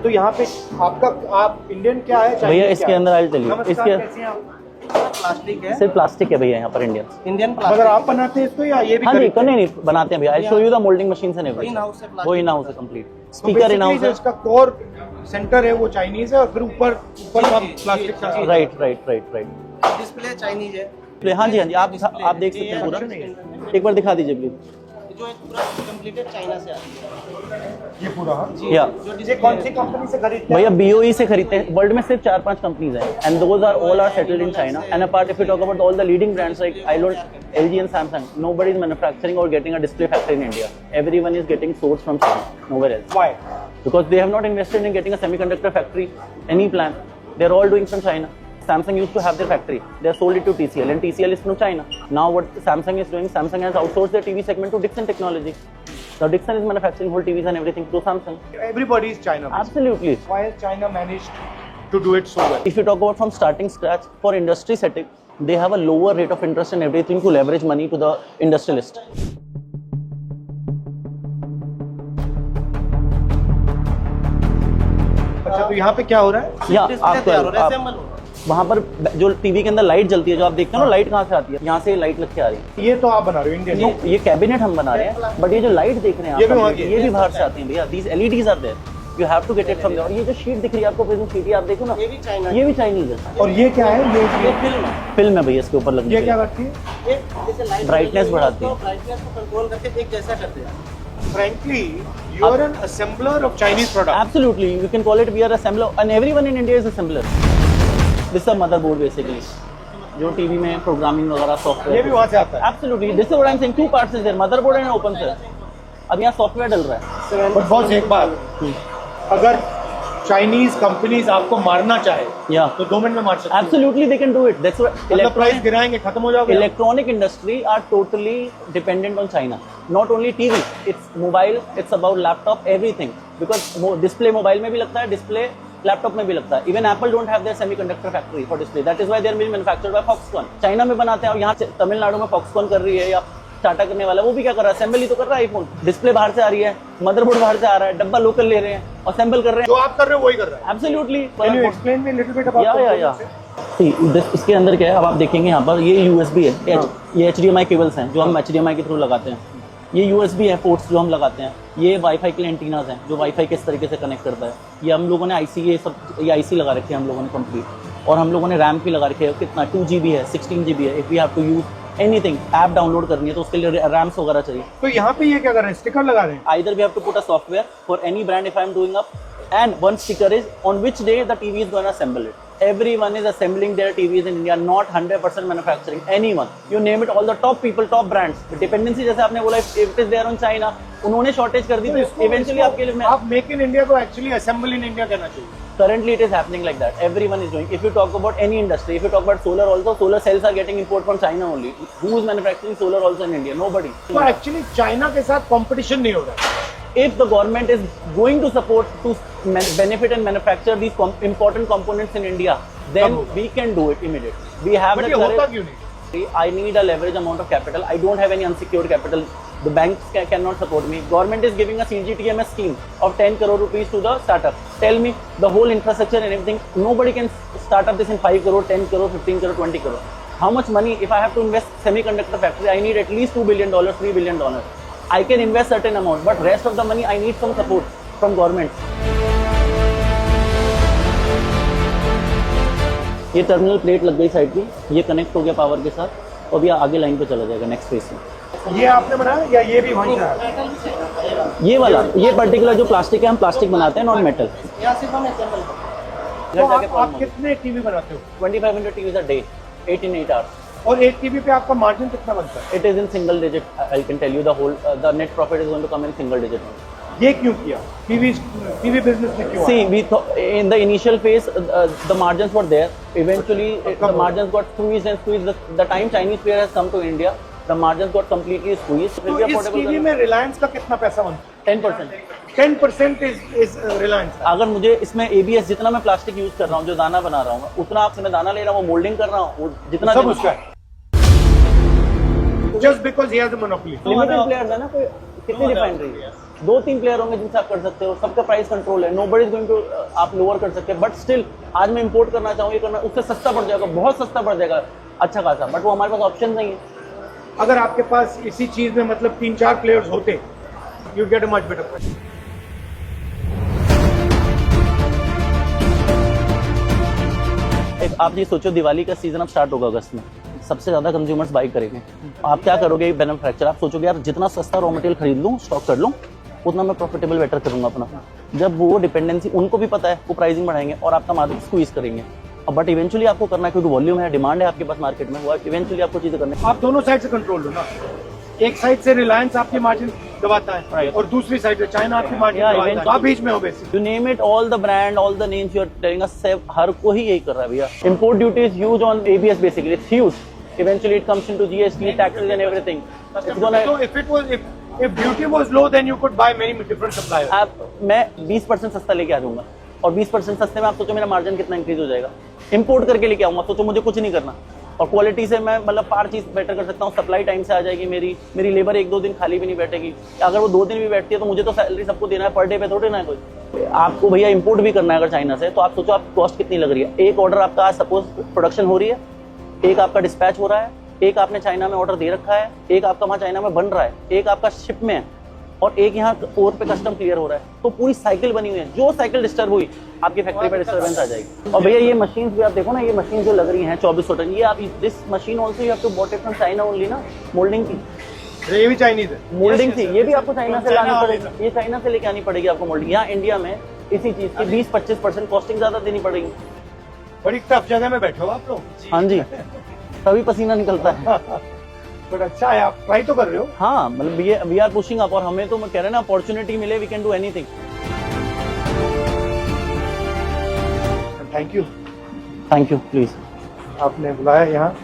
तो यहाँ पे आपका आप इंडियन क्या है भैया इसके अंदर आइल चलिए नमस्कार, इसके कैसे हैं आप? प्लास्टिक है, सिर्फ प्लास्टिक है भैया यहाँ पर इंडियन इंडियन मगर प्लास्टिक आप बनाते हैं इसको या ये भी हाँ जी खरीदते हैं? नहीं बनाते हैं भैया I show you the moulding machine and in everything house है वो इन हाउस है कंप्लीट तो स्पीकर इन basically हाउस जो है इसका कोर सेंटर है वो चाइनीज है और फिर ऊपर का प्लास्टिक का right right right right display Chinese है। हाँ जी आप देख सकते हैं पूरा एक बार दिखा दीजिए प्लीज जो एक पूरा कंप्लीटेड चाइना से आती है। ये पूरा हाँ? या ये कौन सी कंपनी से खरीदते हैं? भैया BOE से खरीदते हैं वर्ल्ड में सिर्फ 4-5 कंपनीज हैं and those are all are settled in China and apart if you talk about all the leading brands like LG and Samsung nobody is manufacturing or getting a display factory in India. Everyone is getting sourced from China, nowhere else. Why? Because they have not invested in getting a semiconductor factory, any plan. They're all doing from China. Samsung used to have their factory. They have sold it to TCL and TCL is from China. Now what Samsung is doing, Samsung has outsourced their TV segment to Dixon Technology. Now Dixon is manufacturing whole TVs and everything through Samsung. Everybody is China. Absolutely. Why has China managed to do it so well? If you talk about from starting scratch for industry setting, they have a lower rate of interest and everything to leverage money to the industrialist. अच्छा तो यहाँ पे क्या हो रहा है? या display तैयार हो रहा है, असेंबल हो रहा है। वहाँ पर जो टीवी के अंदर लाइट जलती है जो आप देखते हो ना लाइट कहाँ से आती है यहाँ से लाइट लग के आ रही है ये तो आप बना रहे हो इंडियन ये कैबिनेट हम बना रहे हैं बट ये जो लाइट देख रहे हैं ये भी आप वहाँ की है। ये भी बाहर से आती है भैया these LEDs are there you have to get it from there और ये जो शीट दिख रही है आपको प्रिज्म शीट आप देखो ना ये भी चाइना ये भी चाइनीज है और ये क्या है? ये फिल्म है। फिल्म है भैया इसके ऊपर लगने ये के क्या लिए करती है? ये जैसे लाइट Brightness बढ़ाती है। ब्राइटनेस को कंट्रोल करके एक जैसा कर देगा। Frankly, you are an assembler of Chinese products. Absolutely, you can call it we are assembler and everyone in India is assembler. This is a motherboard basically. जो TV में प्रोग्रामिंग वगैरह ये भी सॉफ्टवेयर वहाँ से आता है. Absolutely, this is what I'm saying. Two parts is there, motherboard and open sir. अब यहाँ सॉफ्टवेयर डल रहा है. But बॉस एक बात, अगर चाइनीज कंपनीज आपको मारना चाहे Yeah. तो 2 मिनट में मार सकते हैं. Absolutely, they can do it. That's what मतलब प्राइस गिराएंगे खत्म हो जाओगे. electronic industry are totally dependent on China. Not only TV, it's mobile, it's about laptop, everything. Because display mobile में भी लगता है, display लैपटॉप में भी लगता है. Even Apple don't have their semiconductor factory for display. That is why they are being manufactured by Foxconn. China में बनाते हैं और यहाँ से तमिलनाडु में Foxconn कर रही है या टाटा करने वाला वो भी क्या कर रहा है असेंबल ही तो कर रहा है आईफोन. डिस्प्ले बाहर से आ रही है, मदरबोर्ड बाहर से आ रहा है, डब्बा लोकल ले रहे हैं, असेंबल कर रहे हैं. जो आप कर रहे हो वही कर रहा है. Absolutely. Can you explain me a little bit about या इसके अंदर क्या है अब आप देखेंगे यहाँ पर ये USB है ये HDMI केबल्स हैं जो हम HDMI के थ्रू लगाते हैं. ये USB है पोर्ट्स जो हम लगाते हैं. ये वाईफाई के लिए एंटीनाज हैं जो वाईफाई किस तरीके से कनेक्ट करता है. ये हम लोगों ने IC ये IC लगा रखी है हम लोगों ने कंप्लीट और हम लोगों ने रैम भी लगा रखी है. कितना 2 GB है 16 GB है. If we have to use anything app download करनी है तो उसके लिए रैम्स वगैरह चाहिए. तो यहाँ पे ये क्या कर रहे हैं? स्टिकर लगा रहे हैं. Either we have to put a software for any brand if I am doing up and one sticker is on which day the TV is going to assemble it. Everyone is assembling their TVs in India, not 100% manufacturing. Anyone, you name it, all the top people, top brands. The dependency जैसे आपने बोला, if it is there on China, उन्होंने shortage कर दी तो eventually आपके लिए आप make in India को एक्चुअली असेंबल इन इंडिया कहना चाहिए. Currently it is happening like that. Everyone is doing. If you talk about any industry, if you talk about solar also, solar cells are getting import from China only. Who is manufacturing solar also in India? Nobody. तो actually China के साथ competition नहीं हो रहा है. If the government is going to support to benefit and manufacture these important components in India, then we can do it immediately. We have but the ये होता courage. क्यों नहीं? I need a leverage amount of capital. I don't have any unsecured capital. The banks cannot support me. Government is giving a CGTMS scheme of 10 crore rupees to the startup. Tell me the whole infrastructure and everything. Nobody can start up this in 5 crore, 10 crore, 15 crore, 20 crore. How much money? If I have to invest semiconductor factory, I need at least $2 billion, $3 billion. I can invest certain amount, but rest of the money I need some support from government. ये terminal plate लग गई side की, ये connect हो गया power के साथ और अभी आगे लाइन पे चला जाएगा नेक्स्ट फेज में. ये आपने बनाया या ये भी वहीं का है? ये वाला ये पर्टिकुलर जो प्लास्टिक है हम प्लास्टिक बनाते हैं नॉन मेटल. यहाँ सिर्फ हम असेंबल करते हैं। तो आप कितने टीवी बनाते हो? 2500 TVs a day, 8 in 8 hours. और एक टीवी पे आपका मार्जिन कितना बनता है? It is in single digit. I can tell you the whole the net profit is going to come in single digit only. ये क्यों किया? टीवी बिजनेस में क्यों? See, we in the initial phase the margins were there. Eventually the margins got squeezed and squeezed. The time Chinese player has come to India, the margins got completely squeezed. तो इस TV में रिलायंस का कितना पैसा बनता है? 10%. 10% is Reliance. अगर मुझे इसमें ABS जितना मैं प्लास्टिक यूज कर रहा हूँ जो दाना बना रहा हूँ उतना आपसे मैं दाना ले रहा हूँ वो मोल्डिंग कर रहा हूँ जितना सब उसका है. Just because he has a monopoly. Limited player है ना कोई कितनी रिफाइनरी है 2-3 प्लेयर होंगे जिनसे आप कर सकते हो, सबका प्राइस कंट्रोल है, नोबडी इज गोइंग टू आप लोअर कर सकते हैं, बट स्टिल आज मैं इंपोर्ट करना चाहूँ, ये करना, उससे सस्ता पड़ जाएगा, बहुत सस्ता पड़ जाएगा अच्छा खासा, बट वो हमारे पास ऑप्शन नहीं है। अगर आपके पास इसी चीज में मतलब 3-4 प्लेयर्स होते, you get a much better price. एक आप ये सोचो, दिवाली का सीजन अब स्टार्ट होगा अगस्त में, सबसे ज्यादा कंज्यूमर्स बाई करेंगे, आप क्या करोगे मैन्युफैक्चर, आप सोचोगे यार जितना सस्ता रॉ मटेरियल खरीद लूँ, स्टॉक कर लूँ, उतना मैं प्रॉफिटेबल बेटर करूंगा अपना। जब वो डिपेंडेंसी उनको भी पता है, वो प्राइसिंग बढ़ाएंगे और आपका मार्केट स्क्वीज करेंगे। बट इवेंचुअली आपको करना है, क्योंकि वॉल्यूम है, डिमांड है आपके पास मार्केट में, वो इवेंचुअली आपको चीजें करनी है। आप दोनों साइड से कंट्रोल लो ना, एक साइड से रिलायंस आपकी मार्जिन दबाता है Right. और दूसरी साइड से चाइना आपकी मार्जिन Yeah, दबाता है, eventually. आप बीच में हो basically. You name it, all the brand, all the names you are telling us, हर कोई यही कर रहा है भैया। Import duty is huge on ABS basically, it's huge. Eventually it comes into GST, taxes and everything. It's gonna, So if duty was low, then you could buy many different suppliers. मैं 20% सस्ता लेके आ जाऊंगा और 20% सस्ते में आप सोचो मेरा मार्जिन कितना इंक्रीज हो जाएगा। इंपोर्ट करके लेके आऊंगा, सोचो मुझे कुछ नहीं करना और क्वालिटी से मैं मतलब पार चीज बेटर कर सकता हूँ, सप्लाई टाइम से आ जाएगी, मेरी लेबर 1-2 दिन खाली भी नहीं बैठेगी, अगर वो 2 दिन भी बैठती है तो मुझे तो सैलरी सबको देना है, पर डे पे थोड़ी ना है कोई। आपको भैया इंपोर्ट भी करना है अगर चाइना से, तो आप सोचो आप कॉस्ट कितनी लग रही है। एक ऑर्डर आपका आज सपोज प्रोडक्शन हो रही है, एक आपका डिस्पैच हो रहा है, एक आपने चाइना में ऑर्डर दे रखा है, एक आपका वहाँ चाइना में बन रहा है, एक आपका शिप में है और एक यहाँ ओर पे कस्टम क्लियर हो रहा है, तो पूरी साइकिल बनी हुई है। जो साइकिल डिस्टर्ब हुई आपकी फैक्ट्री पे डिस्टर्बेंस आ जाएगी। और भैया ये मशीन भी आप देखो ना, ये मशीन जो लग रही है 2400 टन, ये आप this machine also you have to bought it from China only ना, मोल्डिंग की, ये भी चाइनीज है, मोल्डिंग थी, ये भी आपको चाइना से लानी पड़ेगी, ये चाइना से लेके आनी पड़ेगी आपको मोल्डिंग। यहाँ इंडिया में इसी चीज की 20-25% कॉस्टिंग ज्यादा देनी पड़ेगी। बड़ी टफ जगह में बैठे हो आप लोग। हाँ जी, तभी पसीना निकलता है। बट अच्छा है, आप ट्राई तो कर रहे हो। हाँ मतलब वी आर पुशिंग अप, और हमें तो मैं कह रहे हैं ना, अपॉर्चुनिटी मिले we can do anything. Thank you please. आपने बुलाया यहाँ।